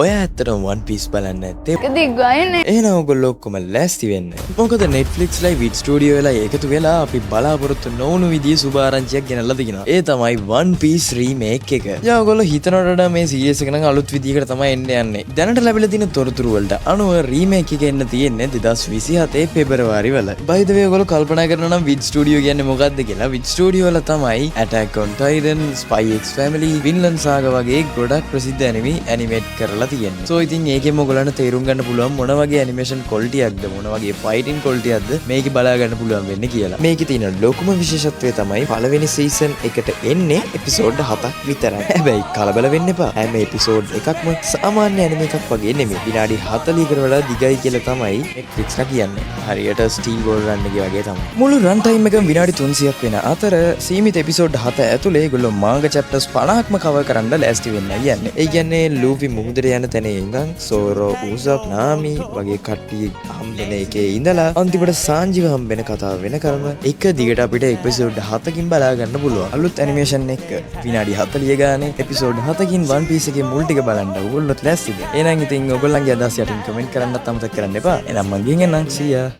ඔය ඇත්තටම One Piece බලන්න නැත්තේ. ඒක දිග්ගයනේ. එහෙනම් ඔයගොල්ලෝ ඔක්කොම ලෑස්ති වෙන්න. මොකද Netflix ලයි විඩ් ස්ටුඩියෝ වෙලා එකතු වෙලා අපි බලාපොරොත්තු නොවුණු විදිහේ සුබ ආරංචියක් ගෙනල්ලා තිනවා. ඒ තමයි One Piece remake එක. යා ඔයගොල්ලෝ හිතනට වඩා මේ සීරීස් එක නම් අලුත් විදිහකට තමයි එන්න යන්නේ. දැනට ලැබිලා තියෙන තොරතුරු වලට අනුව remake එක එන්න තියෙන්නේ 2027 පෙබරවාරි වල. by the way ඔයගොල්ලෝ කල්පනා කරනවා නම් විඩ් ස්ටුඩියෝ කියන්නේ මොකක්ද කියලා. විඩ් ස්ටුඩියෝ වල තමයි Attack on Titan, Spy X Family, Vinland Saga වගේ ගොඩක් ප්‍රසිද්ධ anime animate කරලා තියෙන්නේ. So ඉතින් ඒකෙම ඔයගොල්ලන්ට තේරුම් ගන්න පුළුවන් මොන වගේ animation quality එකක්ද මොන වගේ fighting quality එකක්ද මේකේ බලා ගන්න පුළුවන් වෙන්නේ කියලා. මේකේ තියෙන ලොකුම විශේෂත්වය තමයි පළවෙනි season එකට එන්නේ episode 7ක් විතරයි. හැබැයි කලබල වෙන්න එපා. හැම episode එකක්ම සාමාන්‍ය anime එකක් වගේ නෙමෙයි. විනාඩි 40කට වඩා දිගයි කියලා තමයි Netflix ලා කියන්නේ. හරියට Steel Ball Run එකේ වගේ තමයි. මුළු run time එකම විනාඩි 300ක් වෙන අතර සීමිත episode 7 ඇතුලේ ඒගොල්ලෝ manga chapters 50ක්ම cover කරන්න ලෑස්ති වෙන්නයි යන්නේ. ඒ කියන්නේ Luffy මුහුදට යන තැන ඉඳන් Zoro, Usopp, Nami වගේ කට්ටිය හම්බෙන එකේ ඉඳලා අන්තිමට Sanji හම්බෙන කතාව වෙනකල්ම එක දිගට අපිට episode 7කින් බලා ගන්න පුළුවන්. අලුත් animation එක විනාඩි 40 ගානේ episode 7කින් One Piece එකේ මුල් ටික බලන්න ඕගොල්ලොත් ලෑස්තිද? එහෙනම් ඉතින් ඔයගොල්ලන්ගේ අදහස් යටින් comment කරන්නත් අමතක කරන්න එපා. එහෙනම් මං ගිහින් එන්නම්. See ya.